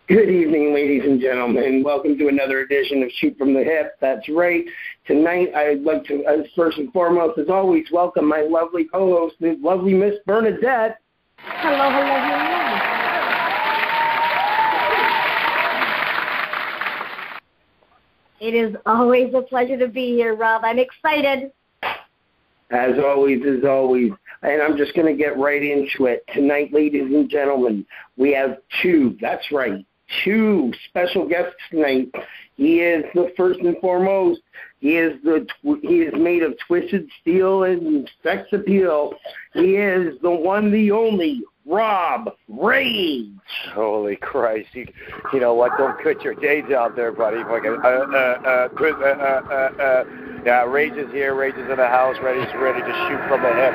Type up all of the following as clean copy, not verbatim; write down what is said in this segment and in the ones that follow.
Good evening, ladies and gentlemen. Welcome to another edition of Shoot from the Hip. That's right. Tonight, I'd like to, first and foremost, as always, welcome my lovely co-host, the lovely Miss Bernadette. Hello, hello. It is always a pleasure to be here, Rob. I'm excited. As always. And I'm just going to get right into it. Tonight, ladies and gentlemen, we have two special guests tonight. He is the first and foremost. He is made of twisted steel and sex appeal. He is the one, the only, Rob Rage. Holy Christ! You know what? Don't quit your day job there, buddy. Yeah, Rage is here. Rage is in the house, ready to shoot from the hip.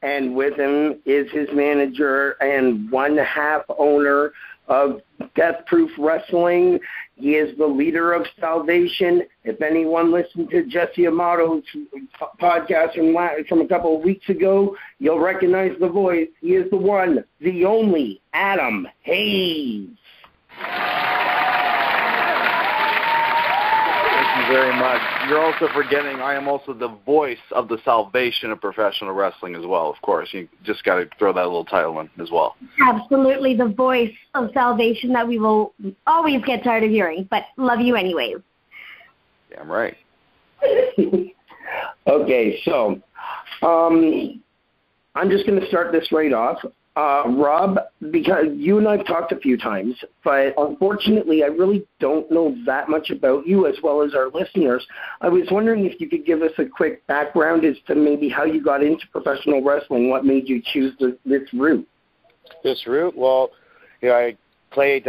And with him is his manager and one-half owner of Death Proof Wrestling. He is the leader of Salvation. If anyone listened to Jesse Amato's podcast from a couple of weeks ago, you'll recognize the voice. He is the one, the only, Adam Haze. Thank you very much. You're also forgetting I am also the voice of the salvation of professional wrestling as well, of course. You just got to throw that little title in as well. Absolutely the voice of salvation that we will always get tired of hearing, but love you anyways. Damn right. Okay, so I'm just going to start this right off. Rob, because you and I have talked a few times, but unfortunately I really don't know that much about you as well as our listeners. I was wondering if you could give us a quick background as to maybe how you got into professional wrestling, what made you choose this route? This route? Well, I played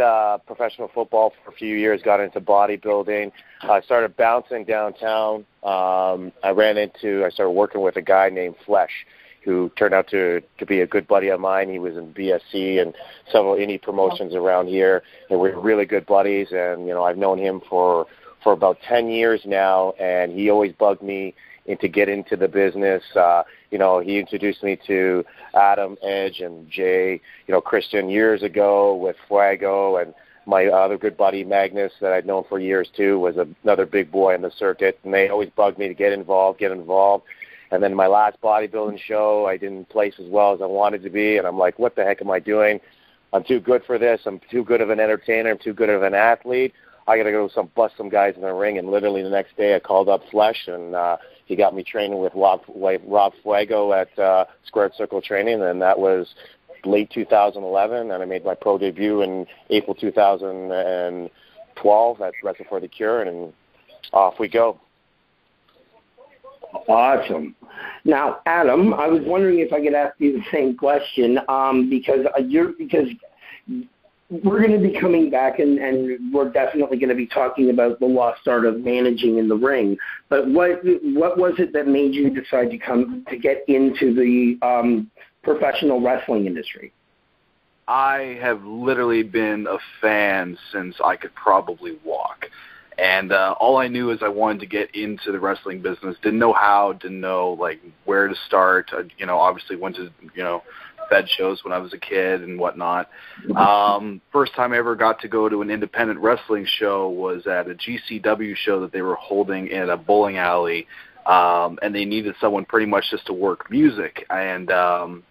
professional football for a few years, got into bodybuilding. I started bouncing downtown. I started working with a guy named Flesh, who turned out to be a good buddy of mine. He was in BSC and several indie promotions around here, and we're really good buddies. And I've known him for about 10 years now, and he always bugged me to get into the business. He introduced me to Adam, Edge, and Jay, Christian years ago with Fuego, and my other good buddy Magnus that I'd known for years too was another big boy in the circuit, and they always bugged me to get involved. And then my last bodybuilding show, I didn't place as well as I wanted to be, and I'm like, what the heck am I doing? I'm too good for this. I'm too good of an entertainer. I'm too good of an athlete. I got to go bust some guys in the ring, and literally the next day I called up Flesh, and he got me training with Rob Fuego at Squared Circle Training, and that was late 2011, and I made my pro debut in April 2012 at Wrestle for the Cure, and off we go. Awesome. Now, Adam, I was wondering if I could ask you the same question because we're going to be coming back and we're definitely going to be talking about the lost art of managing in the ring. But what was it that made you decide to get into the professional wrestling industry? I have literally been a fan since I could probably walk. And all I knew is I wanted to get into the wrestling business. Didn't know how, didn't know, where to start. Obviously went to, Fed shows when I was a kid and whatnot. First time I ever got to go to an independent wrestling show was at a GCW show that they were holding in a bowling alley. And they needed someone pretty much just to work music. And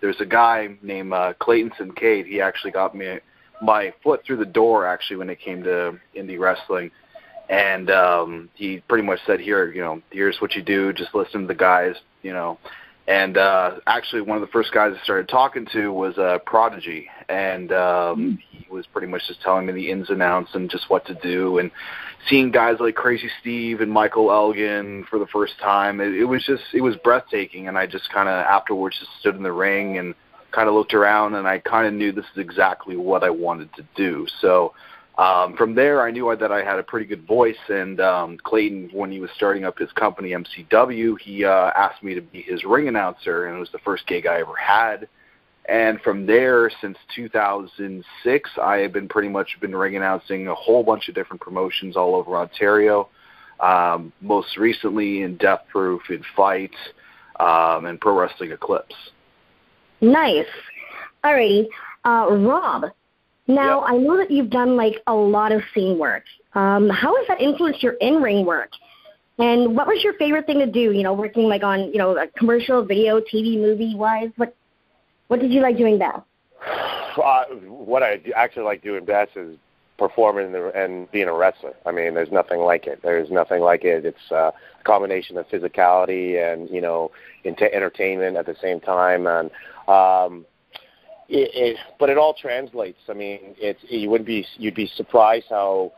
there's a guy named Clayton Kincaid. He actually got me my foot through the door, actually, when it came to indie wrestling. And he pretty much said, here's what you do. Just listen to the guys, And actually, one of the first guys I started talking to was Prodigy, and he was pretty much just telling me the ins and outs and just what to do, and seeing guys like Crazy Steve and Michael Elgin for the first time. It was breathtaking, and I just kind of afterwards just stood in the ring and kind of looked around, and I kind of knew this is exactly what I wanted to do. So from there, I knew that I had a pretty good voice, and Clayton, when he was starting up his company, MCW, he asked me to be his ring announcer, and it was the first gig I ever had. And from there, since 2006, I have been pretty much ring announcing a whole bunch of different promotions all over Ontario, most recently in Death Proof, in Fight, and Pro Wrestling Eclipse. Nice. Alrighty. Rob, now, Yep. I know that you've done, like, a lot of scene work. How has that influenced your in-ring work? And what was your favorite thing to do, working, like, on, a commercial, video, TV, movie-wise? What did you like doing best? What I actually like doing best is performing and being a wrestler. I mean, there's nothing like it. There's nothing like it. It's a combination of physicality and, entertainment at the same time. And but it all translates. I mean, you'd be surprised how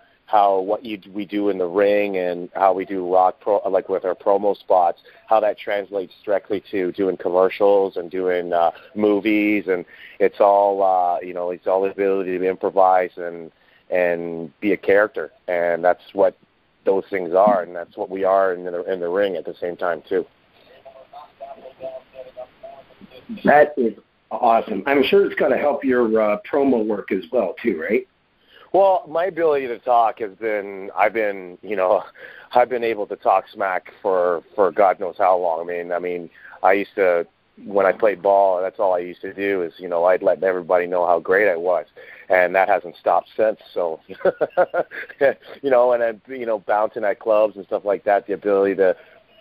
what we do in the ring and how we do like with our promo spots, how that translates directly to doing commercials and doing movies, and it's all it's all the ability to improvise and be a character, and that's what those things are, and that's what we are in the ring at the same time too. That is awesome. I'm sure it's got to help your promo work as well too, right? Well, my ability to talk I've been able to talk smack for God knows how long. I mean, I used to, when I played ball, that's all I used to do is, I'd let everybody know how great I was, and that hasn't stopped since. So, and then, bouncing at clubs and stuff like that, the ability to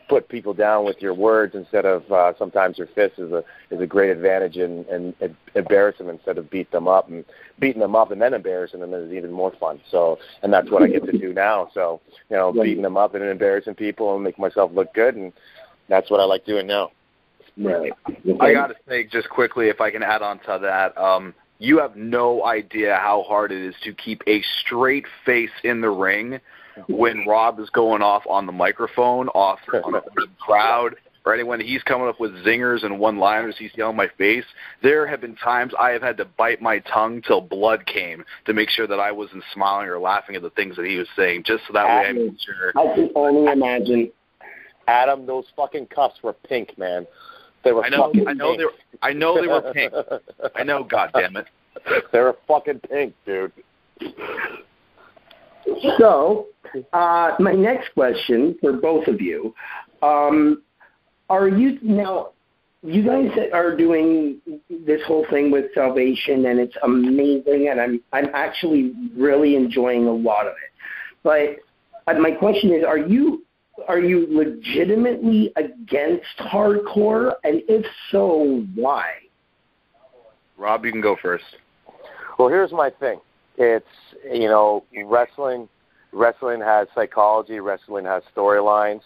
put people down with your words instead of sometimes your fists is a great advantage, and embarrass them instead of beating them up and then embarrassing them is even more fun. So, and that's what I get to do now. So, beating them up and embarrassing people and make myself look good, and that's what I like doing now. Right. I got to say, just quickly, if I can add on to that, you have no idea how hard it is to keep a straight face in the ring when Rob is going off on the microphone, on the crowd, or when he's coming up with zingers and one-liners, he's yelling my face. There have been times I have had to bite my tongue till blood came to make sure that I wasn't smiling or laughing at the things that he was saying, just so that way I made sure. I can only imagine. Adam, those fucking cuffs were pink, man. They were fucking pink. I know they were pink. I know, goddammit. They were fucking pink, dude. So, my next question for both of you, are you now? You guys are doing this whole thing with Salvation, and it's amazing, and I'm actually really enjoying a lot of it. But my question is, are you legitimately against hardcore, and if so, why? Rob, you can go first. Well, here's my thing. It's, wrestling has psychology, wrestling has storylines.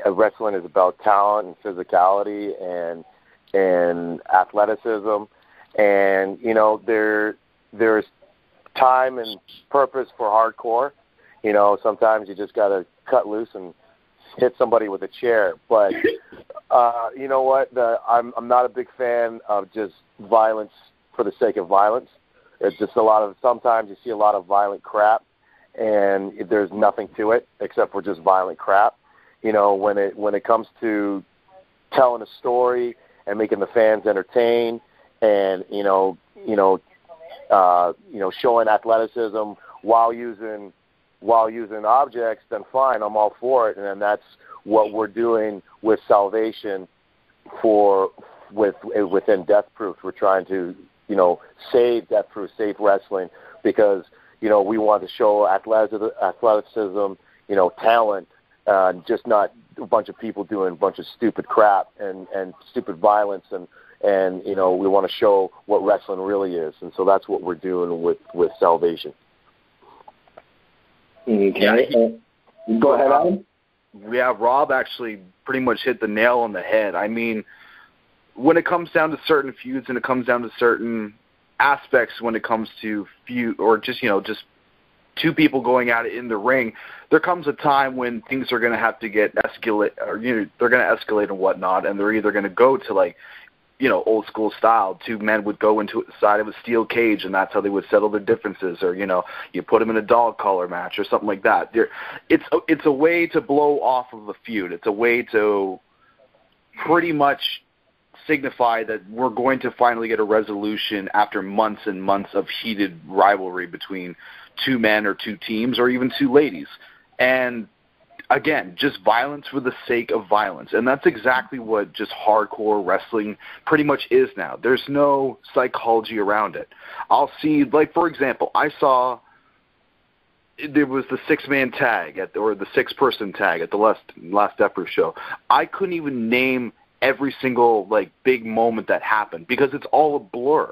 Wrestling is about talent and physicality and athleticism. And, there's time and purpose for hardcore. Sometimes you just got to cut loose and hit somebody with a chair. But, you know what? I'm not a big fan of just violence for the sake of violence. It's just sometimes you see a lot of violent crap, and there's nothing to it except for just violent crap. When it comes to telling a story and making the fans entertain, and showing athleticism while using objects, then fine, I'm all for it. And that's what we're doing with Salvation within Death Proof. We're trying to save Death Proof, save wrestling, because we want to show athleticism, talent, just not a bunch of people doing a bunch of stupid crap and stupid violence, and we want to show what wrestling really is, and so that's what we're doing with Salvation. Okay. Go ahead, Adam. Rob actually pretty much hit the nail on the head. I mean, when it comes down to certain feuds and it comes down to certain aspects when it comes to feud or just, just two people going at it in the ring, there comes a time when things are going to have to get escalate, or they're going to escalate and whatnot, and they're either going to go to like, old school style. Two men would go into the side of a steel cage, and that's how they would settle their differences, or you put them in a dog collar match or something like that. It's a way to blow off of a feud. It's a way to pretty much signify that we're going to finally get a resolution after months and months of heated rivalry between two men or two teams or even two ladies. And again, just violence for the sake of violence. And that's exactly what just hardcore wrestling pretty much is now. There's no psychology around it. I'll see, like, for example, I saw there was the six-man tag or the six-person tag at the last Effort show. I couldn't even name every single, like, big moment that happened because it's all a blur.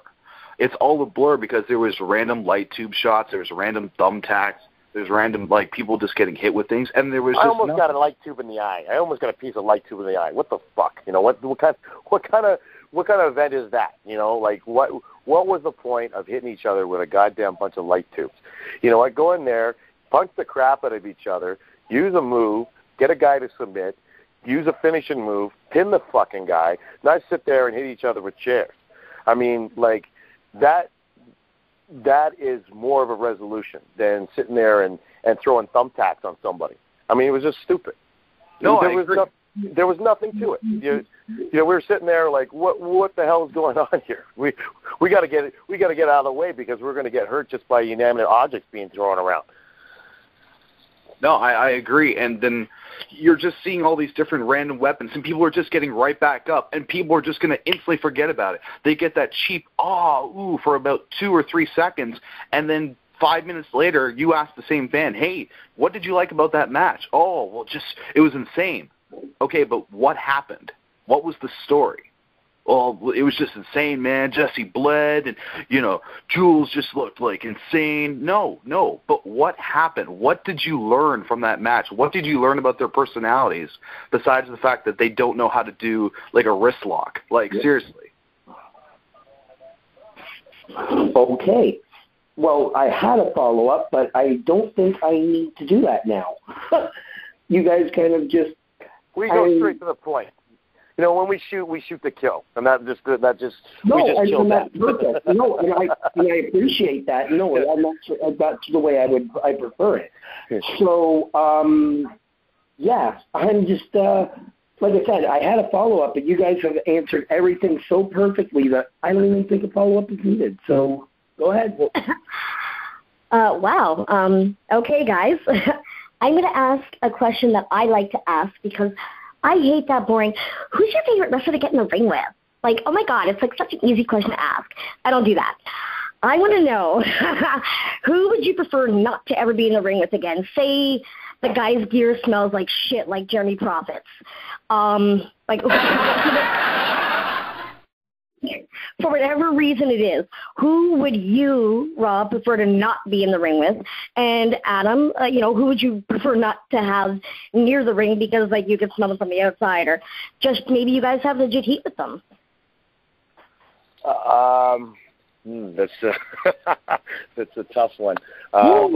It's all a blur because there was random light tube shots, there was random thumbtacks, there's random, like, people just getting hit with things, and there was just I almost got a light tube in the eye. I almost got a piece of light tube in the eye. What the fuck? What kind of event is that? Like, what was the point of hitting each other with a goddamn bunch of light tubes? I go in there, punch the crap out of each other, use a move, get a guy to submit, use a finishing move, pin the fucking guy, not sit there and hit each other with chairs. I mean, like, that is more of a resolution than sitting there and throwing thumbtacks on somebody. I mean, it was just stupid. No, there was nothing to it. We were sitting there like, what the hell is going on here? We got to get out of the way because we're going to get hurt just by inanimate objects being thrown around. No, I agree. And then you're just seeing all these different random weapons, and people are just getting right back up, and people are just going to instantly forget about it. They get that cheap, for about 2 or 3 seconds, and then 5 minutes later, you ask the same fan, hey, what did you like about that match? Oh, well, it was insane. Okay, but what happened? What was the story? Well, it was just insane, man. Jesse bled, and, Jules just looked like insane. No, but what happened? What did you learn from that match? What did you learn about their personalities besides the fact that they don't know how to do, like, a wrist lock? Like, seriously. Okay. Well, I had a follow-up, but I don't think I need to do that now. You guys kind of just... We go straight to the point. When we shoot to kill, and that's perfect. No, and I appreciate that. No, I'm not sure, that's the way I prefer it. So, I'm just like I said, I had a follow up, but you guys have answered everything so perfectly that I don't even think a follow up is needed. So, go ahead. Wow. Okay, guys, I'm going to ask a question that I like to ask because I hate that boring. Who's your favorite wrestler to get in the ring with? Like, oh my God, it's like such an easy question to ask. I don't do that. I want to know who would you prefer not to ever be in the ring with again? Say the guy's gear smells like shit, like Jeremy Prophet's. For whatever reason it is, who would you, Rob, prefer to not be in the ring with? And Adam, who would you prefer not to have near the ring because, like, you could smell them from the outside, or just maybe you guys have legit heat with them? That's a tough one. I'll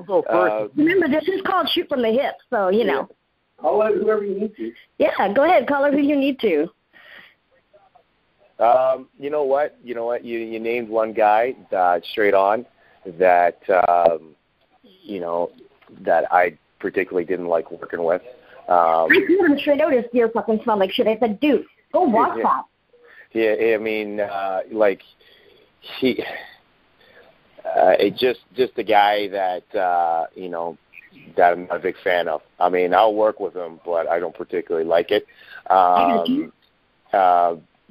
go first. Remember, this is called shoot from the hip, so Yeah. Call out whoever you need to. Yeah, go ahead. Call out who you need to. You know what? You named one guy straight on that that I particularly didn't like working with. I told him straight out his gear fucking smelled like shit. I said, dude, go wash that. Yeah, I mean, just a guy that that I'm not a big fan of. I mean, I'll work with him, but I don't particularly like it.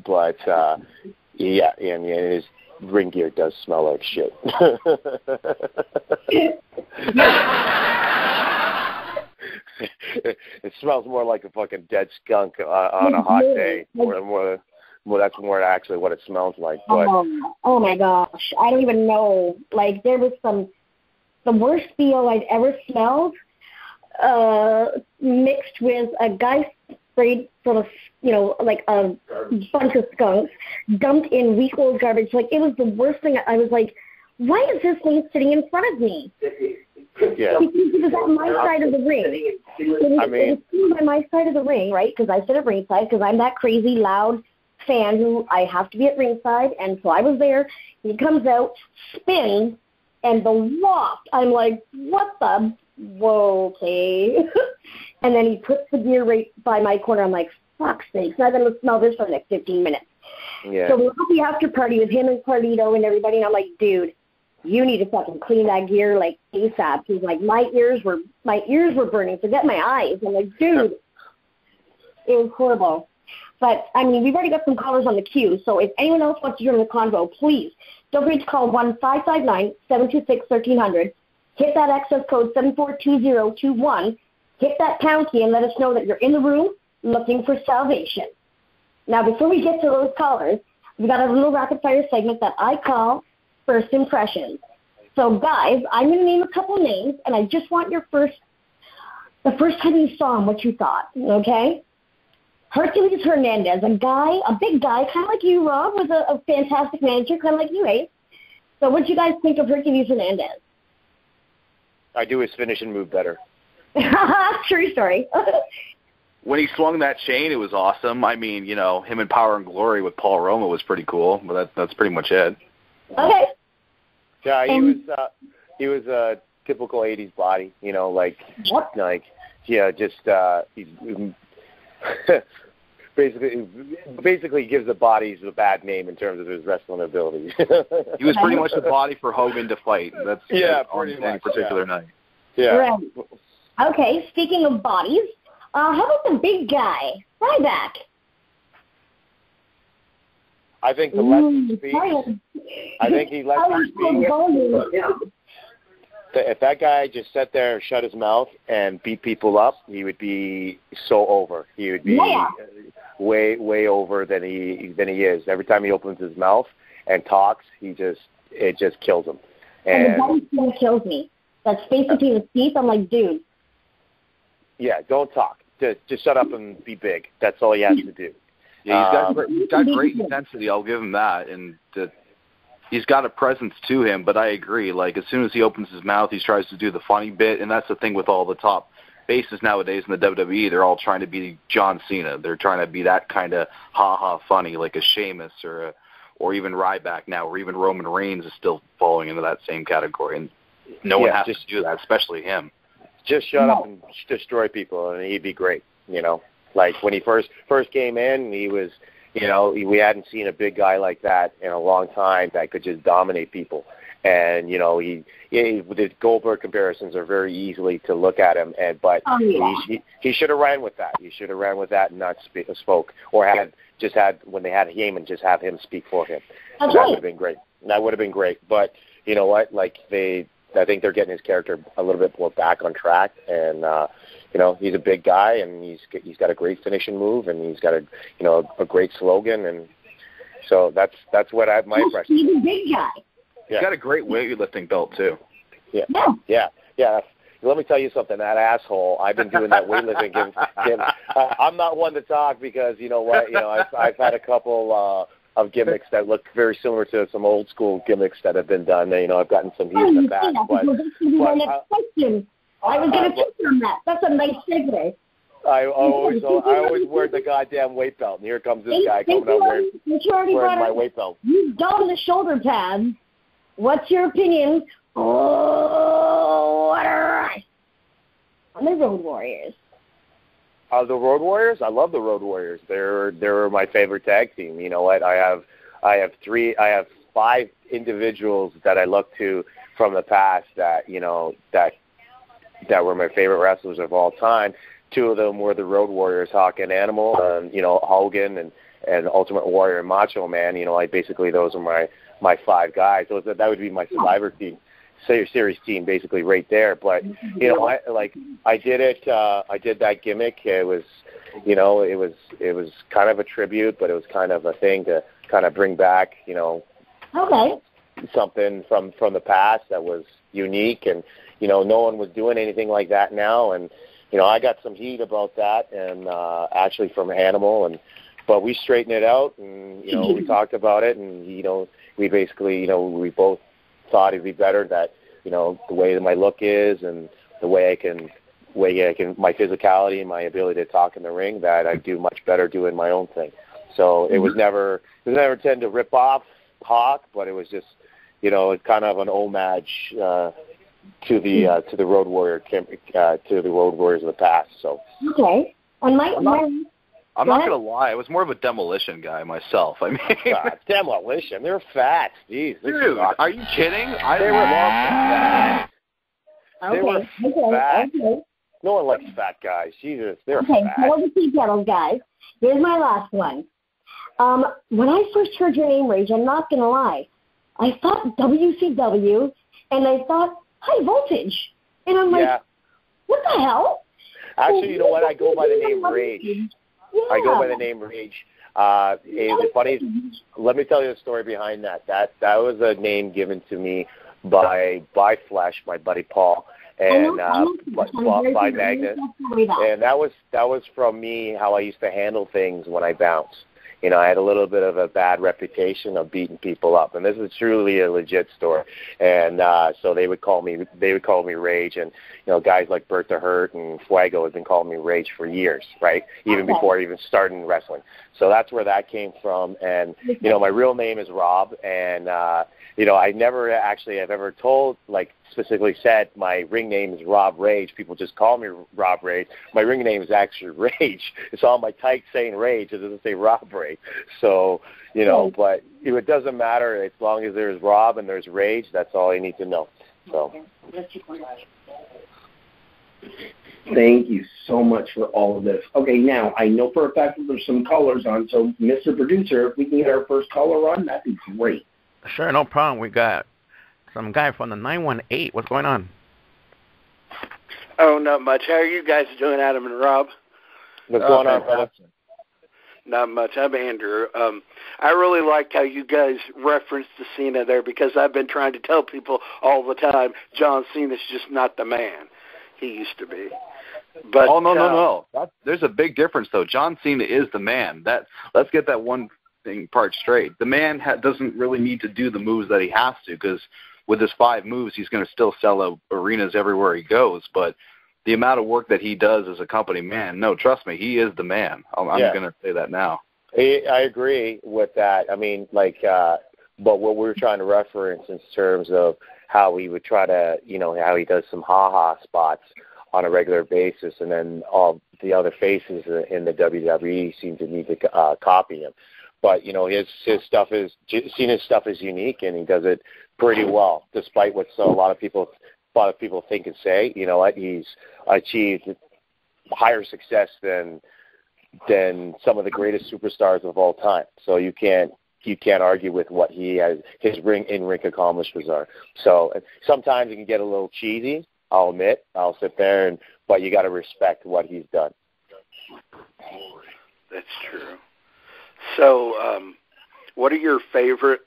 But and his ring gear does smell like shit. It smells more like a fucking dead skunk on a hot day. More, that's more actually what it smells like. But oh my gosh, I don't even know. Like, there was the worst BO I'd ever smelled. mixed with a guy sprayed full of, like a bunch of skunks, dumped in week-old garbage. Like, it was the worst thing. I was like, why is this thing sitting in front of me? Yeah. Because it was on my side of the ring. It was on my side of the ring, right? Because I sit at ringside because I'm that crazy, loud fan who I have to be at ringside. And so I was there. He comes out, spins, and the waft. I'm like, what the? Whoa, okay. And then he puts the gear right by my corner. I'm like, fuck's sake. So I'm going to smell this for the next 15 minutes. Yeah. So we're at the after party with him and Carlito and everybody. And I'm like, dude, you need to fucking clean that gear like ASAP. He's like, my ears were burning. Forget my eyes. I'm like, dude, it was horrible. But, I mean, we've already got some callers on the queue. So if anyone else wants to join the convo, please don't forget to call 1-559-726-1300. Hit that access code 742021. Hit that pound key and let us know that you're in the room looking for salvation. Now, before we get to those callers, we got a little rapid-fire segment that I call First Impressions. So, guys, I'm going to name a couple names, and I just want the first time you saw him, what you thought, okay? Hercules Hernandez, a big guy, kind of like you, Rob, was a fantastic manager, kind of like you, Haze. So what did you guys think of Hercules Hernandez? I do his finishing move better. True story. When he swung that chain, it was awesome. I mean, him in Power and Glory with Paul Roma was pretty cool, but that's pretty much it. Okay. Yeah, he was a typical 80s body, he's basically gives the bodies a bad name in terms of his wrestling ability. He was pretty much the body for Hogan to fight. That's pretty much, any particular night. Yeah. Right. Okay, speaking of bodies, how about the big guy, Ryback? I think the less he speaks, I think he lets him speak. If that guy just sat there and shut his mouth and beat people up, he would be so over. He would be way over than he is. Every time he opens his mouth and talks, it just kills him. And the body still kills me. That space between his teeth, I'm like, dude. Yeah, don't talk. Just shut up and be big. That's all he has to do. Yeah, he's got great intensity. I'll give him that, and he's got a presence to him. But I agree. Like, as soon as he opens his mouth, he tries to do the funny bit, and that's the thing with all the top faces nowadays in the WWE. They're all trying to be John Cena. They're trying to be that kind of ha-ha funny, like a Sheamus or even Ryback now, or even Roman Reigns is still falling into that same category, and no one has to do that, especially him. Just shut up and destroy people, and he'd be great. Like when he first came in, he was, we hadn't seen a big guy like that in a long time that could just dominate people. And the Goldberg comparisons are very easily to look at him, he should have ran with that. He should have ran with that and not spoke, or had when they had Heyman, just have him speak for him. That would have been great. That would have been great. But you know what? Like I think they're getting his character a little bit more back on track, and he's a big guy, and he's got a great finishing move, and he's got a great slogan, and so that's what my impression. He's a big guy. He's got a great weightlifting belt too. Yeah. Let me tell you something. That asshole. I've been doing that weightlifting. I'm not one to talk because you know what? I've had a couple of gimmicks that look very similar to some old school gimmicks that have been done. I've gotten some heat in the past. I was going to touch on that. That's a nice segue. I always wear the goddamn weight belt, and here comes this guy coming out wearing my weight belt. You've done the shoulder pads. What's your opinion? Oh, what a rush. On the Road Warriors. The Road Warriors? I love the Road Warriors. They're my favorite tag team. You know what? I have 5 individuals that I look to from the past that were my favorite wrestlers of all time. 2 of them were the Road Warriors, Hawk and Animal, and Hogan and Ultimate Warrior and Macho Man. Basically those are my 5 guys. So that would be my Survivor team, series team, basically right there. But I did it. I did that gimmick. It was kind of a tribute, but it was kind of a thing to kind of bring back. Okay. something from the past that was unique, and no one was doing anything like that now. And I got some heat about that, and actually from Animal, but we straightened it out, and we talked about it, and we basically we both thought it'd be better that the way that my look is and the way I can my physicality and my ability to talk in the ring, that I do much better doing my own thing. So it was never intended to rip off Hawk, but it was just it's kind of an homage to the Road Warrior to the Road Warriors of the past. So okay, and I'm not gonna lie, I was more of a Demolition guy myself. I mean, Demolition, they're fat. Jeez, dude, are you kidding? They were fat. Okay. They were fat. Okay. No one likes fat guys. Jesus, they're okay, fat. hold the seat pedals, guys. Here's my last one. When I first heard your name, Rage, I'm not gonna lie, I thought WCW, and I thought High Voltage, and I'm like, what the hell? Actually, you know what? I go by the name Rage. Yeah. I go by the name Rage. It's funny. Let me tell you the story behind that. That was a name given to me by Flesh, my buddy Paul, and by Magnus. And that was from me, how I used to handle things when I bounced. I had a little bit of a bad reputation of beating people up, and this is truly a legit story. And so they would call me Rage, and guys like Bert the Hurt and Fuego have been calling me Rage for years, right? Even before I even started in wrestling. So that's where that came from. And my real name is Rob, and I never actually have ever told, specifically said my ring name is Rob Rage. People just call me Rob Rage. My ring name is actually Rage. It's on my tights saying Rage. It doesn't say Rob Rage. So, but it doesn't matter as long as there's Rob and there's Rage. That's all you need to know. So. Thank you so much for all of this. Okay, now, I know for a fact that there's some callers on, so Mr. Producer, if we can get our first caller on, that'd be great. Sure, no problem. We got some guy from the 918. What's going on? Oh, not much. How are you guys doing, Adam and Rob? What's going on, brother? Not much. I'm Andrew. I really liked how you guys referenced the Cena there, because I've been trying to tell people all the time, John Cena's just not the man he used to be. But no. There's a big difference, though. John Cena is the man. Let's get that one thing part straight. The man doesn't really need to do the moves that he has to, because with his 5 moves, he's going to still sell arenas everywhere he goes. But the amount of work that he does as a company man, no, trust me, he is the man. I'm going to say that now. I agree with that. I mean, but what we're trying to reference in terms of how he would try to, how he does some ha-ha spots on a regular basis, and then all the other faces in the WWE seem to need to copy him. But his stuff is unique, and he does it pretty well, despite what a lot of people think and say. You know what? He's achieved higher success than some of the greatest superstars of all time. So you can't argue with what he has, his in-ring accomplishments are. So sometimes it can get a little cheesy. I'll admit. I'll sit there, but you got to respect what he's done. That's true. So, what are your favorite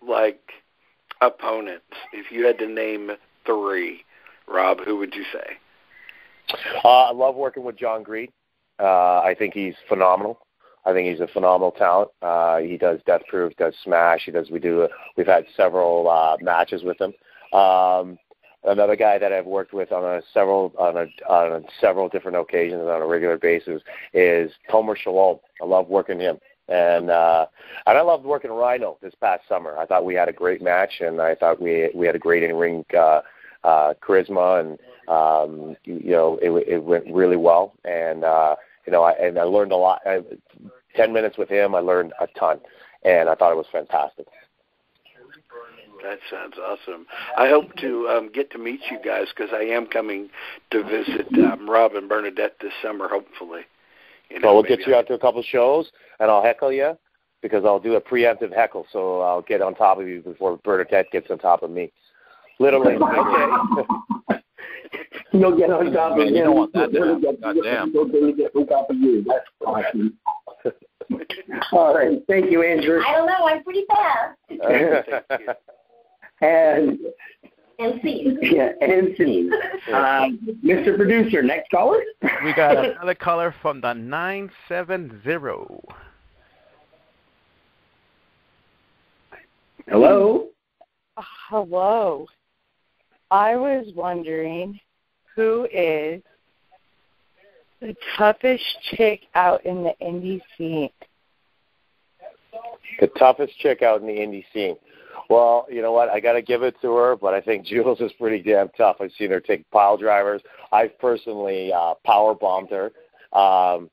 opponents? If you had to name 3, Rob, who would you say? I love working with John Greed. I think he's phenomenal. I think he's a phenomenal talent. He does Death Proof, does Smash. We've had several matches with him. Another guy that I've worked with on several different occasions on a regular basis is Tomer Shalom. I love working him. And I loved working Rhino this past summer. I thought we had a great match, and I thought we had a great in-ring charisma, and it went really well. And I learned a lot. 10 minutes with him, I learned a ton, and I thought it was fantastic. That sounds awesome. I hope to get to meet you guys, because I am coming to visit Rob and Bernadette this summer, hopefully. So we'll get you out to a couple shows, and I'll heckle you, because I'll do a preemptive heckle, so I'll get on top of you before Bernadette gets on top of me. Literally. Okay. You'll get on top of me. You don't want that down. Goddamn. You'll get on top of you. That's awesome. All right. Thank you, Andrew. I don't know. I'm pretty fast. And scene. yeah, and scene. Mr. Producer, next caller. We got another caller from the 970. Hello. Hello. I was wondering who is the toughest chick out in the indie scene? The toughest chick out in the indie scene. Well, you know what? I got to give it to her, but I think Jules is pretty damn tough. I've seen her take pile drivers. I've personally power bombed her. I've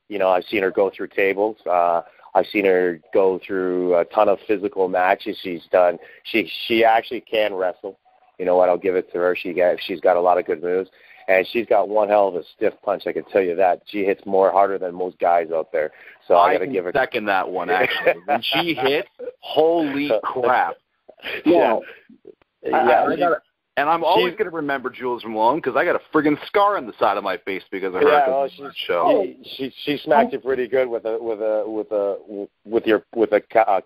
seen her go through tables. I've seen her go through a ton of physical matches she's done. She actually can wrestle. You know what? I'll give it to her. She's got a lot of good moves. And she's got one hell of a stiff punch, I can tell you that. She hits more harder than most guys out there. So I got to give her. Second that one, actually. When she hits, holy crap. Yeah. And I'm always going to remember Jules Malone because I got a friggin' scar on the side of my face because of her. Yeah, well, she smacked you pretty good with a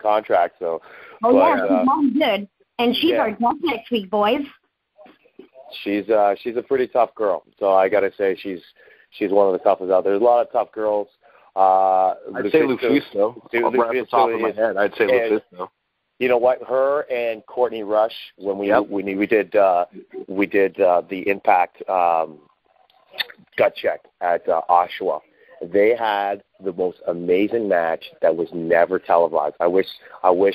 contract. So. She's mom did, and she's our guest next week, boys. She's a pretty tough girl. So I got to say she's one of the toughest out there. There's a lot of tough girls. I'd say Lufisto. Right off the top of my head, I'd say Lufisto. You know what? Her and Courtney Rush, when we did the Impact gut check at Oshawa, they had the most amazing match that was never televised. I wish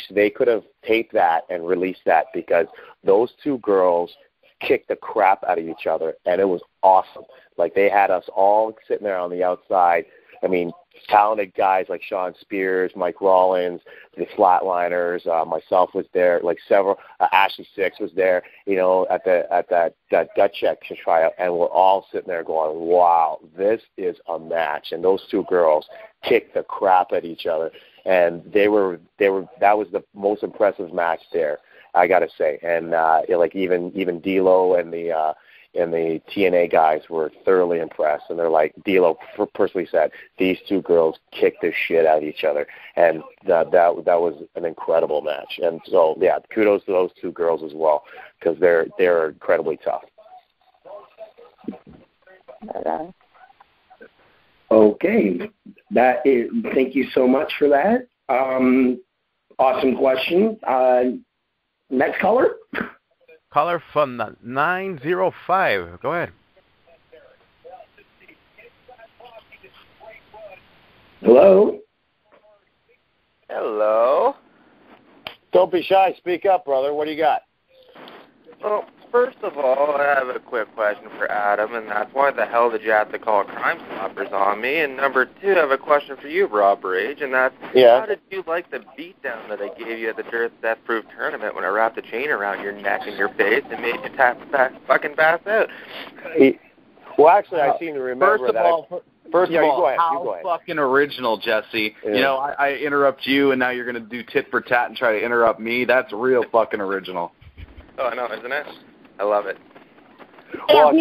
they could have taped that and released that because those two girls kicked the crap out of each other, and it was awesome. Like they had us all sitting there on the outside. I mean, talented guys like Sean Spears, Mike Rollins, the Flatliners, myself was there, like several, Ashley Six was there, at that gut check to try out, and we're all sitting there going, wow, this is a match. And those two girls kicked the crap at each other, and that was the most impressive match there, I got to say. And even D'Lo and the TNA guys were thoroughly impressed, and they're like, D'Lo personally said, these two girls kicked the shit out of each other, and that was an incredible match. And so, yeah, kudos to those two girls as well, because they're incredibly tough. Okay, thank you so much for that. Awesome question. Next caller. Caller from the 905. Go ahead. Hello. Hello. Don't be shy. Speak up, brother. What do you got? Well, first of all, I have a quick question for Adam, and that's why the hell did you have to call Crime Stoppers on me? And number two, I have a question for you, Rob Rage, and that's how did you like the beatdown that I gave you at the Death Proof tournament when I wrapped a chain around your neck and your face and made you fucking pass out? Well, actually, I seem to remember First of all, go ahead. How fucking original, Jesse. Yeah. I interrupt you, and now you're going to do tit for tat and try to interrupt me. That's real fucking original. Oh, I know, isn't it? I love it. Well,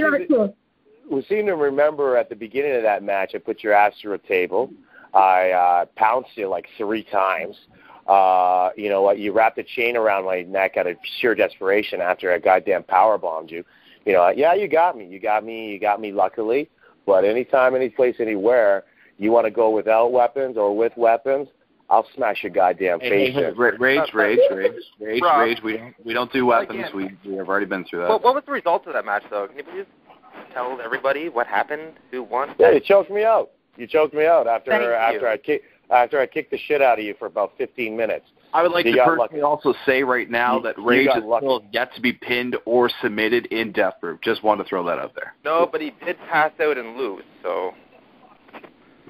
we seem to remember at the beginning of that match, I put your ass through a table. I pounced you like 3 times. You know what? You wrapped a chain around my neck out of sheer desperation after I goddamn power bombed you. You got me. You got me luckily. But anytime, any place, anywhere, you want to go without weapons or with weapons, I'll smash your goddamn face in. Rage. We don't do weapons. We have already been through that. What was the result of that match, though? Can you please tell everybody what happened? Who won? Yeah, you choked me out. After I kicked the shit out of you for about 15 minutes. I would like to personally also say right now that Rage is still yet to be pinned or submitted in Death Proof. Just wanted to throw that out there. No, but he did pass out and lose, so...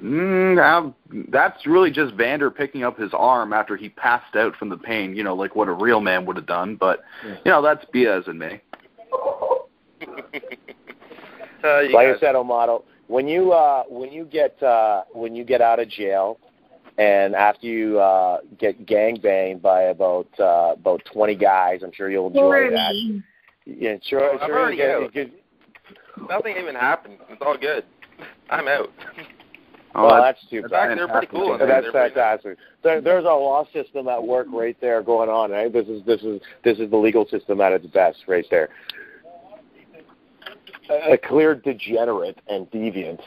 That's really just Vander picking up his arm after he passed out from the pain, like what a real man would have done. But, that's BS in me. Like I said, Amato, when you get out of jail, and after you get gangbanged by about 20 guys, I'm sure you'll enjoy that. Yeah, sure. I'm already out. Nothing even happened. It's all good. I'm out. Oh, well, that's too bad. They're pretty cool. That's fantastic. There's a law system at work right there going on. Right? This is the legal system at its best right there. A clear degenerate and deviant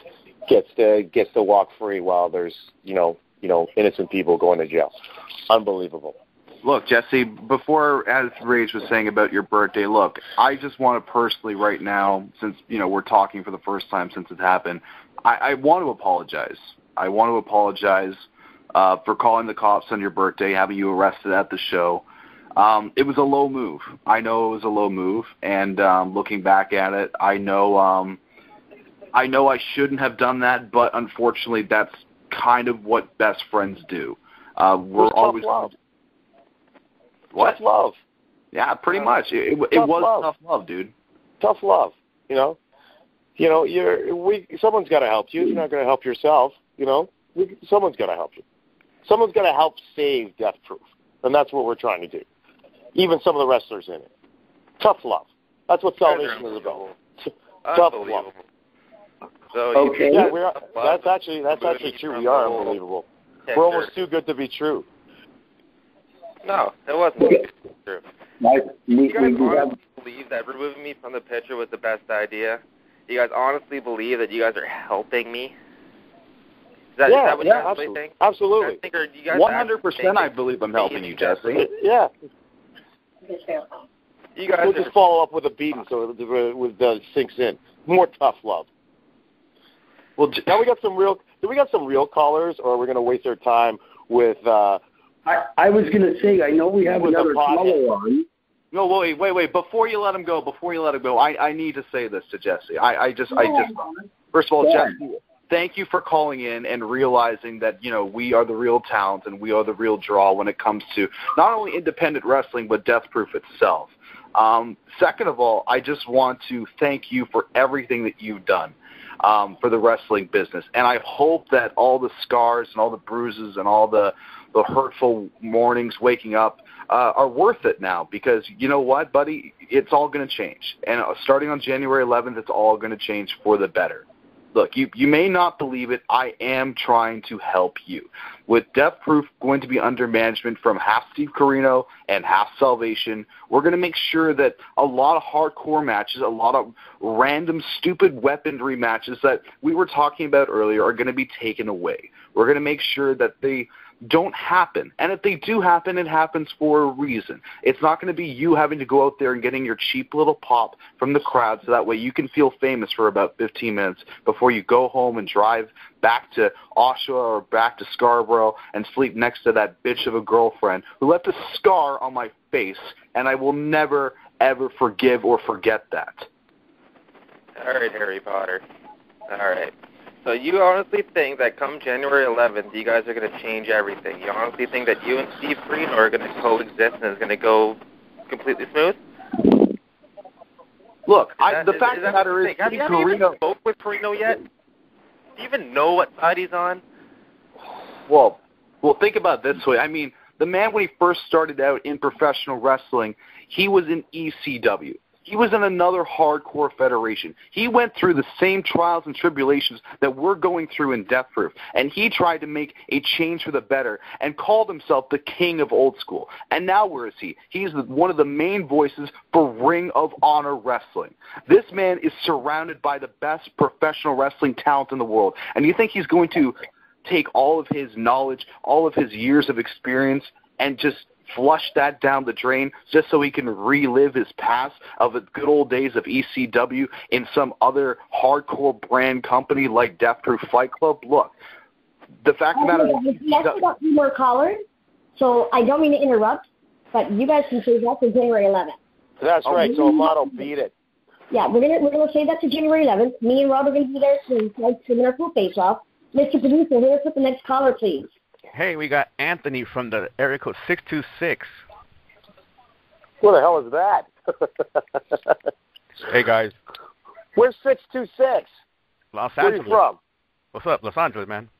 gets to walk free while there's innocent people going to jail. Unbelievable. Look, Jesse, before, as Rage was saying about your birthday, look, I just want to personally right now, since, we're talking for the first time since it happened, I want to apologize. I want to apologize for calling the cops on your birthday, having you arrested at the show. It was a low move. I know it was a low move, and looking back at it, I know I shouldn't have done that, but unfortunately that's kind of what best friends do. We're always love. What? Tough love. Yeah, pretty much. It was love. tough love, dude. Tough love. Someone's got to help you. You're not going to help yourself. Someone's got to help you. Someone's got to help save Death Proof, and that's what we're trying to do. Even some of the wrestlers in it. Tough love. That's what salvation is about. Tough love. So okay. Yeah, that's actually true. We are unbelievable. We're almost too good to be true. No, it wasn't true. You guys honestly believe that removing me from the picture was the best idea? You guys honestly believe that you guys are helping me? Is that what you guys really think? Absolutely. 100% I believe I'm helping you, Jesse. Yeah. You guys we'll just follow up with a beating so it sinks in. More tough love. Well, now we got some real. Do we got some real callers, or are we going to waste our time with? I was going to say, I know we have another caller on. No, wait. Before you let him go, I need to say this to Jesse. I just, first of all, Jesse, thank you for calling in and realizing that, we are the real talent and we are the real draw when it comes to not only independent wrestling, but Death Proof itself. Second of all, I just want to thank you for everything that you've done for the wrestling business. And I hope that all the scars and all the bruises and all the hurtful mornings waking up are worth it now, because you know what, buddy? It's all going to change. And starting on January 11th, it's all going to change for the better. Look, you may not believe it. I am trying to help you. With Death Proof going to be under management from half Steve Corino and half Salvation, we're going to make sure that a lot of hardcore matches, a lot of random stupid weaponry matches that we were talking about earlier are going to be taken away. We're going to make sure that they don't happen. And if they do happen, it happens for a reason. It's not going to be you having to go out there and getting your cheap little pop from the crowd so that way you can feel famous for about 15 minutes before you go home and drive back to Oshawa or back to Scarborough and sleep next to that bitch of a girlfriend who left a scar on my face, and I will never, ever forgive or forget that. All right, Harry Potter. All right. So you honestly think that come January 11th, you guys are going to change everything? You honestly think that you and Steve Corino are going to coexist and it's going to go completely smooth? Look, the fact of the matter is, have you even spoke with Corino yet? Do you even know what side he's on? Well, think about it this way. I mean, the man, when he first started out in professional wrestling, he was in ECW. He was in another hardcore federation. He went through the same trials and tribulations that we're going through in Death Proof, and he tried to make a change for the better and called himself the king of old school. And now where is he? He's one of the main voices for Ring of Honor Wrestling. This man is surrounded by the best professional wrestling talent in the world. And you think he's going to take all of his knowledge, all of his years of experience, and just flush that down the drain just so he can relive his past of the good old days of ECW in some other hardcore brand company like Death Proof Fight Club? Look, the fact of the matter is... We actually got 2 more callers, so I don't mean to interrupt, but you guys can save that to January 11th. That's right, so Amato beat it. Yeah, we're gonna save that to January 11th. Me and Rob are going to be there to swim our full face-off. Mr. Producer, hit us with the next caller, please. Hey, we got Anthony from the area code 626. What the hell is that? Hey, guys. Where's 626? Los Angeles. Where are you from? What's up, Los Angeles, man?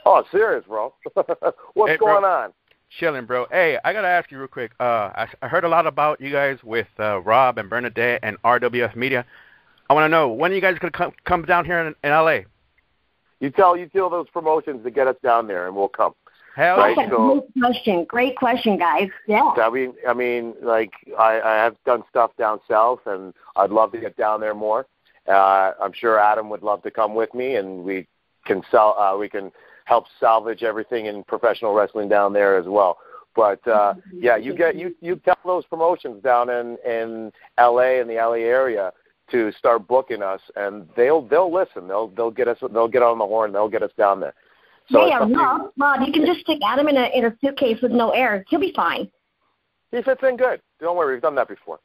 Oh, serious, bro. What's going on? Chilling, bro. Hey, I got to ask you real quick. I heard a lot about you guys with Rob and Bernadette and RWF Media. I want to know, when are you guys going to come down here in L.A.? You tell those promotions to get us down there, and we'll come. Hell, right? That's a great question, guys. Yeah. I mean, like I have done stuff down south, and I'd love to get down there more. I'm sure Adam would love to come with me, and we can help salvage everything in professional wrestling down there as well. But you tell those promotions down in LA and the LA area to start booking us, and they'll listen. They'll get on the horn. They'll get us down there. So Rob, you can just stick Adam in a suitcase with no air. He'll be fine. He fits in good. Don't worry, we've done that before.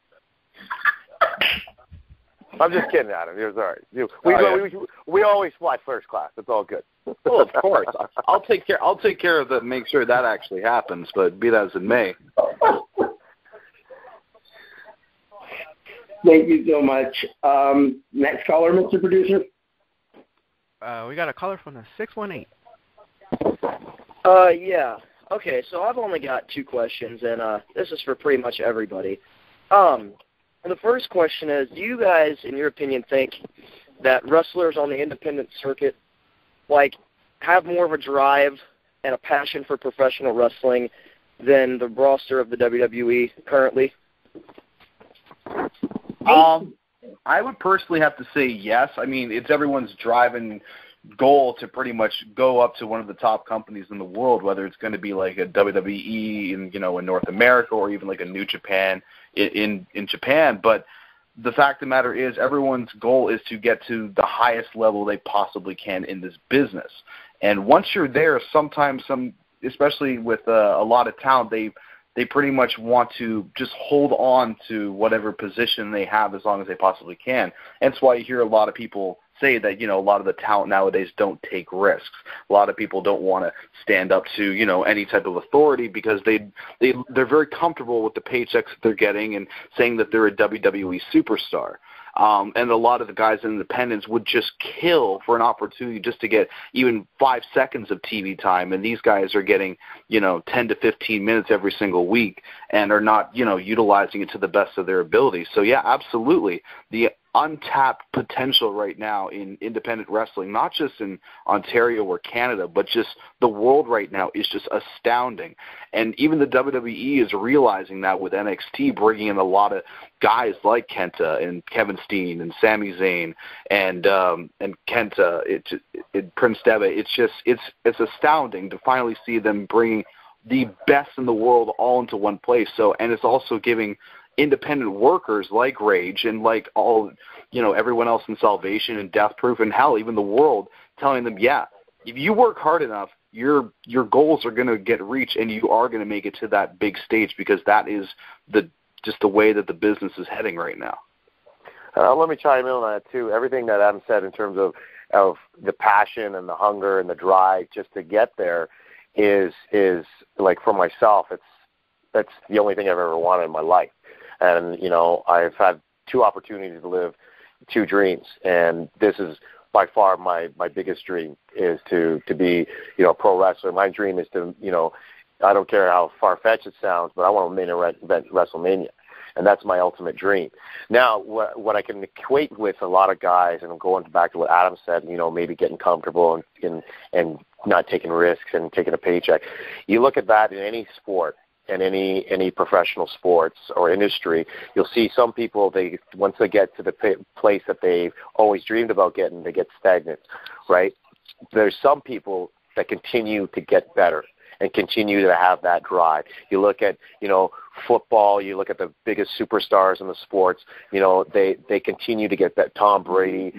I'm just kidding, Adam. You're all right. We always fly first class. It's all good. Well, of course. I'll take care of that. Make sure that actually happens. But be that as it may. Thank you so much. Next caller, Mr. Producer. We got a caller from the 618. Yeah. Okay, so I've only got 2 questions, and this is for pretty much everybody. The first question is, do you guys, in your opinion, think that wrestlers on the independent circuit, have more of a drive and a passion for professional wrestling than the roster of the WWE currently? I would personally have to say yes. I mean, it's everyone's drive and goal to pretty much go up to one of the top companies in the world, whether it's going to be like a WWE in North America or even like a New Japan in Japan. But the fact of the matter is everyone's goal is to get to the highest level they possibly can in this business. And once you're there, sometimes especially with a lot of talent, they pretty much want to just hold on to whatever position they have as long as they possibly can. And that's why you hear a lot of people say that, a lot of the talent nowadays don't take risks. A lot of people don't want to stand up to, any type of authority because they're very comfortable with the paychecks that they're getting and saying that they're a WWE superstar. And a lot of the guys in independents would just kill for an opportunity just to get even 5 seconds of TV time. And these guys are getting, 10 to 15 minutes every single week and are not, utilizing it to the best of their ability. So, yeah, absolutely. The untapped potential right now in independent wrestling, not just in Ontario or Canada, but just the world right now is just astounding. And even the WWE is realizing that with NXT bringing in a lot of guys like Kenta and Kevin Steen and Sami Zayn and Kenta, Prince Devitt. It's astounding to finally see them bringing the best in the world all into one place. So, and it's also giving independent workers like Rage and like all, everyone else in Salvation and Death Proof and hell, even the world, telling them, yeah, if you work hard enough, your goals are going to get reached and you are going to make it to that big stage because that is just the way that the business is heading right now. Let me chime in on that too. Everything that Adam said in terms of the passion and the hunger and the drive just to get there is like for myself, that's the only thing I've ever wanted in my life. And, I've had 2 opportunities to live 2 dreams. And this is by far my biggest dream is to be, a pro wrestler. My dream is to, I don't care how far-fetched it sounds, but I want to main event WrestleMania. And that's my ultimate dream. Now, what I can equate with a lot of guys, and I'm going back to what Adam said, maybe getting comfortable and not taking risks and taking a paycheck. You look at that in any sport, in any professional sports or industry, you'll see some people, once they get to the place that they've always dreamed about getting, they get stagnant, right? There's some people that continue to get better and continue to have that drive. You look at, football, you look at the biggest superstars in the sports, they continue to get that. Tom Brady,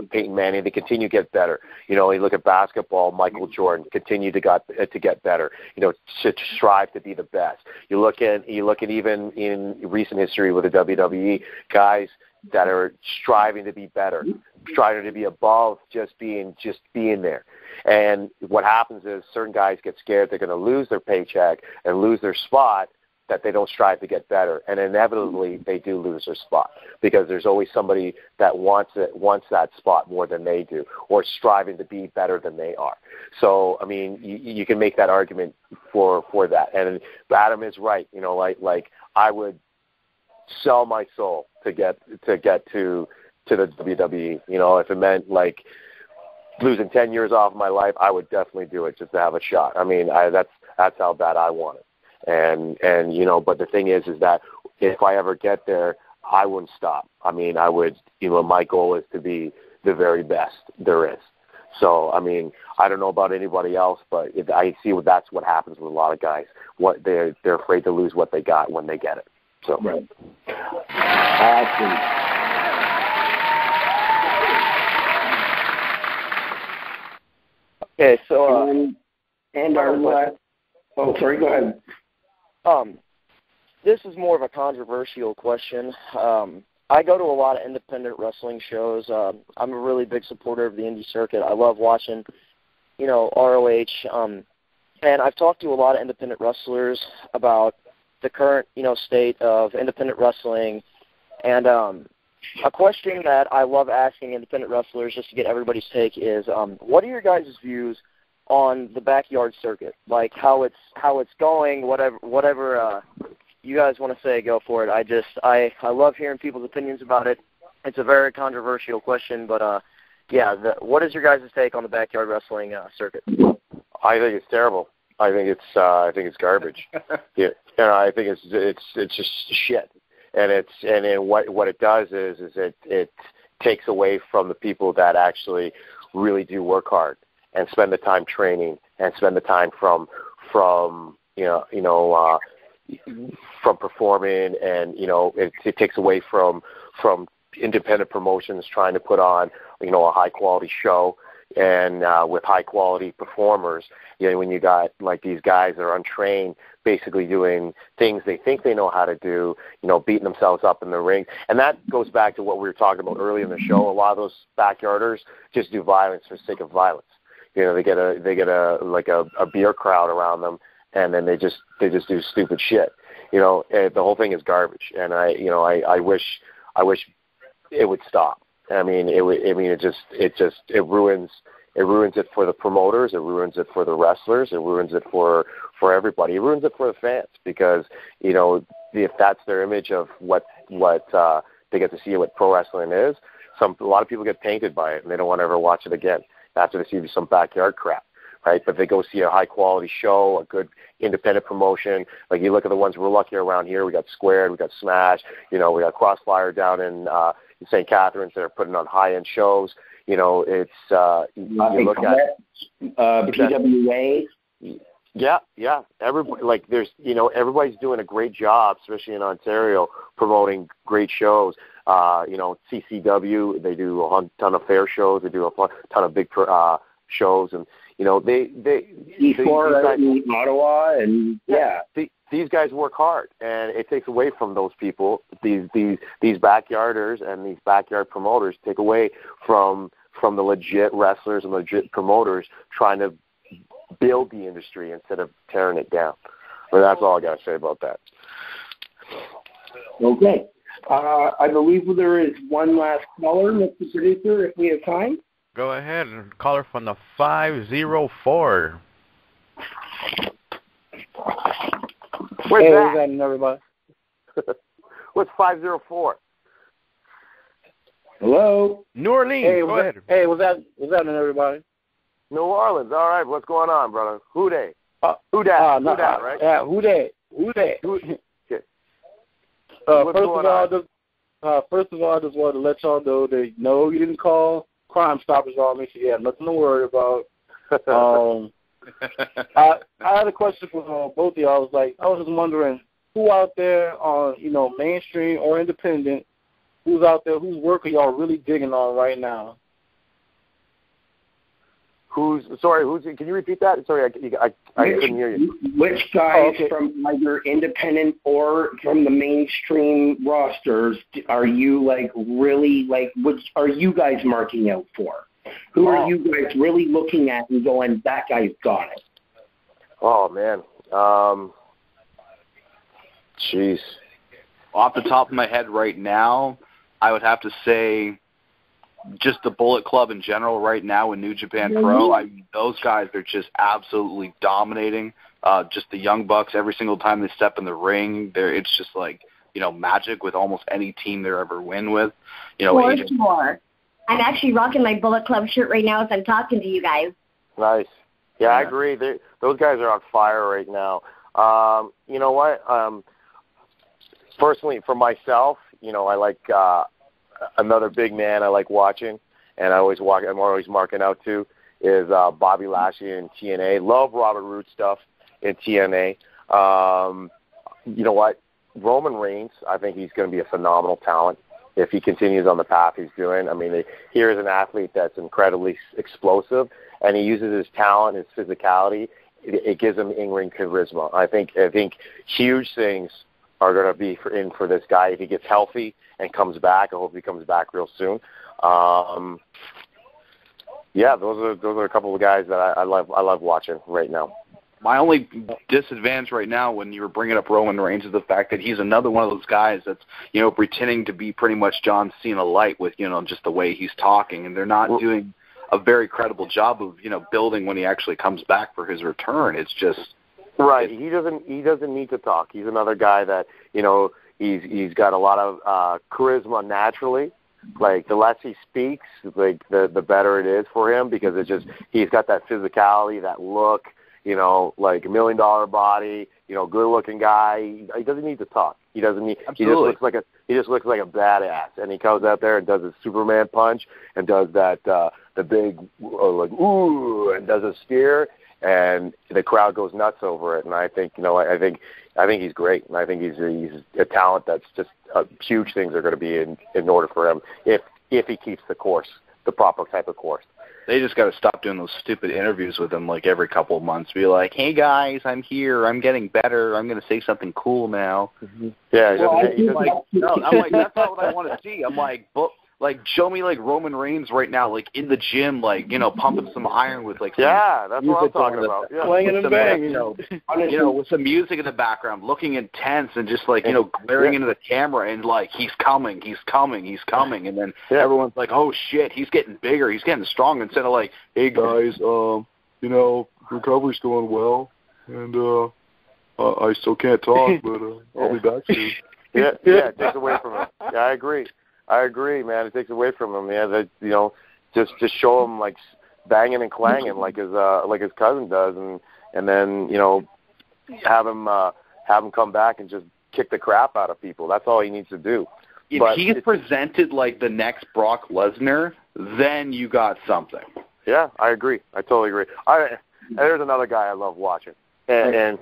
Peyton Manning, they continue to get better. You look at basketball, Michael Jordan, continue to get better, to strive to be the best. You look at even in recent history with the WWE, guys that are striving to be better, striving to be above just being there. And what happens is certain guys get scared they're going to lose their paycheck and lose their spot, that they don't strive to get better. And inevitably they do lose their spot because there's always somebody that wants that spot more than they do or striving to be better than they are. So, I mean, you can make that argument for that. And Adam is right. Like I would sell my soul to get to the WWE. If it meant like losing 10 years off of my life, I would definitely do it just to have a shot. I mean, that's how bad I want it. And you know, but the thing is that if I ever get there, I wouldn't stop. I mean, I would, you know, my goal is to be the very best there is. So, I mean, I don't know about anybody else, but I see that's what happens with a lot of guys. What they're afraid to lose what they got when they get it. So. Right. Awesome. Okay, so and our last. Oh, sorry. Go ahead. This is more of a controversial question. I go to a lot of independent wrestling shows. I'm a really big supporter of the indie circuit. I love watching, you know, ROH. And I've talked to a lot of independent wrestlers about the current, you know, state of independent wrestling. And a question that I love asking independent wrestlers just to get everybody's take is, what are your guys' views on the backyard circuit? Like how it's going, whatever you guys want to say, go for it. I love hearing people's opinions about it. It's a very controversial question, but what is your guys' take on the backyard wrestling circuit? I think it's terrible. I think it's garbage. Yeah, you know, I think it's just shit. And what it does is it takes away from the people that actually really do work hard and spend the time training and spend the time from performing, and you know it takes away from independent promotions trying to put on, you know, a high quality show and with high quality performers. You know, when you got like these guys that are untrained, basically doing things they think they know how to do, you know, beating themselves up in the ring. And that goes back to what we were talking about earlier in the show. A lot of those backyarders just do violence for the sake of violence. You know, they get a beer crowd around them, and then they just do stupid shit. You know, the whole thing is garbage. And I wish it would stop. I mean, it ruins it for the promoters. It ruins it for the wrestlers. It ruins it for everybody. It ruins it for the fans, because, you know, if that's their image of what they get to see what pro wrestling is, a lot of people get tainted by it and they don't want to ever watch it again after they see some backyard crap. Right, but they go see a high-quality show, a good independent promotion. Like you look at the ones we're lucky around here. We got Squared, we got Smash. You know, we got Crossfire down in St. Catharines that are putting on high-end shows. You know, it's you look at PWA. Yeah. Everybody, like, there's, you know, everybody's doing a great job, especially in Ontario, promoting great shows. You know, CCW, they do a ton of fair shows. They do a ton of big shows, and you know, these guys in Ottawa, and these guys work hard, and it takes away from those people. These backyarders and these backyard promoters take away from the legit wrestlers and legit promoters trying to build the industry instead of tearing it down. Well, that's all I got to say about that. Okay. I believe there is one last caller, Mr. Producer, if we have time. Go ahead, caller from the 504. Where's that? What's happening, everybody? What's 504? Hello? New Orleans. Hey, go ahead. Hey, what's happening, everybody? New Orleans. All right, what's going on, brother? Who they? Who dat? Who dat, right? Yeah, who that? Okay. First of all, I just wanted to let y'all know that no, you didn't call Crime Stoppers on me, so you have nothing to worry about. I had a question for both of y'all. I was just wondering who out there on, you know, mainstream or independent, who's out there, whose work are y'all really digging on right now? Can you repeat that? Sorry, I couldn't hear you. Which guys from either independent or from the mainstream rosters are you which are you guys marking out for? Who are you guys really looking at and going, that guy's got it? Oh, man. Jeez. Off the top of my head right now, I would have to say just the Bullet Club in general right now in New Japan Pro. I mean, those guys are just absolutely dominating. Just the Young Bucks, every single time they step in the ring, it's just like, you know, magic with almost any team they ever win with. You know, I'm actually rocking my Bullet Club shirt right now as I'm talking to you guys. Nice. Yeah, I agree. Those guys are on fire right now. You know what? Personally, for myself, you know, I like another big man I like watching, and I'm always marking out to, is Bobby Lashley in TNA. Love Robert Roode stuff in TNA. You know what? Roman Reigns, I think he's going to be a phenomenal talent if he continues on the path he's doing. I mean, here is an athlete that's incredibly explosive, and he uses his talent, his physicality. It gives him in-ring charisma. I think huge things are going to be for this guy if he gets healthy and comes back. I hope he comes back real soon. Yeah, those are a couple of guys that I love watching right now. My only disadvantage right now when you were bringing up Roman Reigns is the fact that he's another one of those guys that's, you know, pretending to be pretty much John Cena light with, you know, just the way he's talking, and they're not doing a very credible job of, you know, building when he actually comes back for his return. It's just right. He doesn't need to talk. He's another guy that, you know, he's got a lot of charisma naturally. Like, the less he speaks, like the better it is for him, because he's got that physicality, that look, you know, like $1 million body, you know, good looking guy. He doesn't need to talk. He doesn't need. Absolutely. He just looks like a badass, and he comes out there and does his Superman punch and does that the big like ooh, and does a spear, and the crowd goes nuts over it. And I think, you know, I think he's great, and I think he's a talent that's just huge things are going to be in order for him if he keeps the course, the proper type of course. They just got to stop doing those stupid interviews with him like every couple of months. Be like, hey guys, I'm here. I'm getting better. I'm going to say something cool now. Mm-hmm. Yeah, I'm like, that's not what I want to see. I'm like, show me like Roman Reigns right now, like in the gym, like, you know, pumping some iron with like that's what I'm talking about. Yeah. Playing and banging, you know, with some music in the background, looking intense and just like, you know, glaring into the camera and like he's coming, and then everyone's like, oh shit, he's getting bigger, he's getting strong, instead of like, hey guys, you know, recovery's going well, and I still can't talk, but I'll be back soon. Yeah, it takes away from him. Yeah, I agree, man. It takes away from him. Yeah, that, you know, just show him like banging and clanging like his cousin does, and then, you know, have him come back and just kick the crap out of people. That's all he needs to do. If he's presented like the next Brock Lesnar, then you got something. Yeah, I agree. I totally agree. There's another guy I love watching, and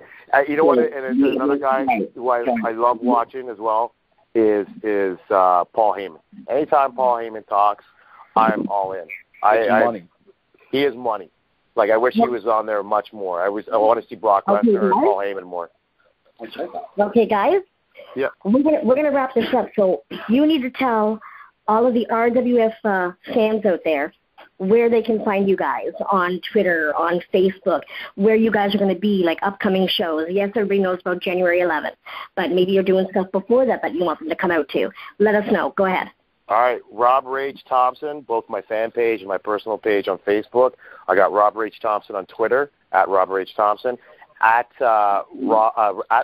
you know what? And there's another guy who I love watching as well. Is Paul Heyman. Anytime Paul Heyman talks, I'm all in. He is money. Like, I wish he was on there much more. I want to see Brock Lesnar and Paul Heyman more. Okay, guys. Yeah. We're gonna wrap this up. So you need to tell all of the RWF fans out there where they can find you guys on Twitter, on Facebook, where you guys are going to be, like upcoming shows. Yes, everybody knows about January 11th, but maybe you're doing stuff before that you want them to come out to. Let us know. Go ahead. All right, Rob Rage Thompson, both my fan page and my personal page on Facebook. I got Rob Rage Thompson on Twitter, at Rob Rage Thompson, at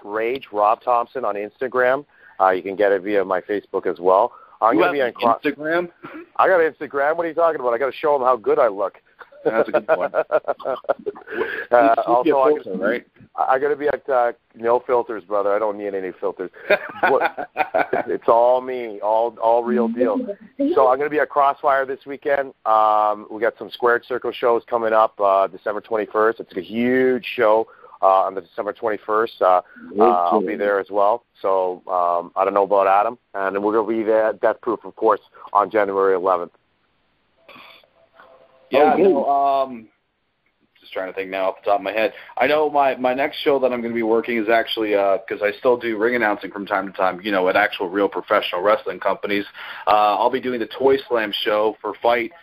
Rage Rob Thompson on Instagram. You can get it via my Facebook as well. I'm going to be on Instagram. I got Instagram. What are you talking about? I got to show them how good I look. That's a good point. Also, I got to be at no filters, brother. I don't need any filters. It's all me, all real deal. So I'm going to be at Crossfire this weekend. We got some Squared Circle shows coming up December 21st. It's a huge show. On the December 21st, I'll be there as well. So I don't know about Adam. And then we're going to be there at Death Proof, of course, on January 11th. Yeah, just trying to think now off the top of my head. I know my next show that I'm going to be working is actually, because I still do ring announcing from time to time, you know, at actual real professional wrestling companies. I'll be doing the Toy Slam show for Fight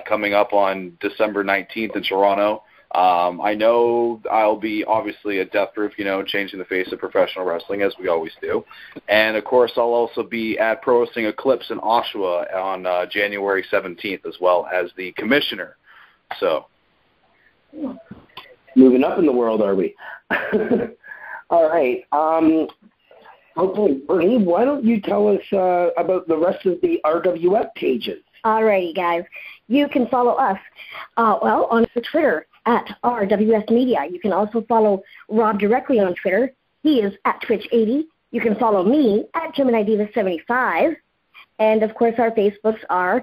coming up on December 19th in Toronto. I know I'll be obviously at Death Proof, you know, changing the face of professional wrestling as we always do. And, of course, I'll also be at Pro Wrestling Eclipse in Oshawa on January 17th as well as the commissioner. So, moving up in the world, are we? All right. Okay, Bernie, why don't you tell us about the rest of the RWF pages? Alrighty, guys. You can follow us, on Twitter at RWS Media. You can also follow Rob directly on Twitter. He is at Twitch80. You can follow me at Gemini Diva 75. And, of course, our Facebooks are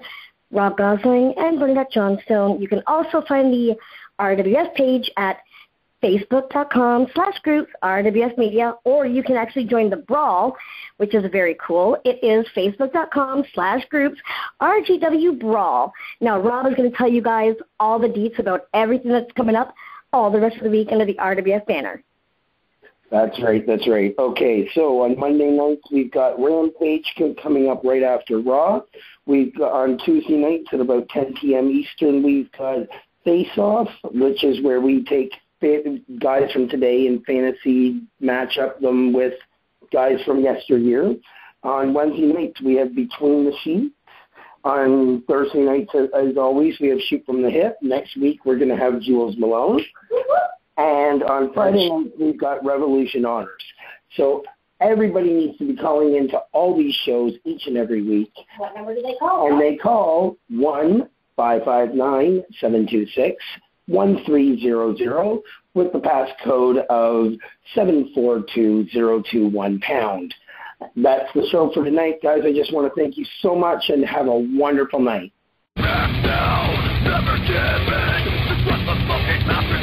Rob Gosling and Bernadette Johnstone. You can also find the RWS page at facebook.com/groups RWS Media, or you can actually join the Brawl, which is very cool. It is facebook.com/groups RGW Brawl. Now, Rob is going to tell you guys all the deets about everything that's coming up all the rest of the week under the RWS banner. That's right. Okay, so on Monday nights, we've got Rampage coming up right after Raw. We've got on Tuesday nights at about 10 p.m. Eastern, we've got Face Off, which is where we take guys from today in fantasy, match up them with guys from yesteryear. On Wednesday nights, we have Between the Sheets. On Thursday nights, as always, we have Shoot from the Hip. Next week, we're going to have Jules Malone. And on Friday night, we've got Revolution Honors. So everybody needs to be calling into all these shows each and every week. What number do they call? And they call 1-559-726-1300 with the passcode of 742021#. That's the show for tonight, guys. I just want to thank you so much and have a wonderful night. Back down, never giving. This was the smoking after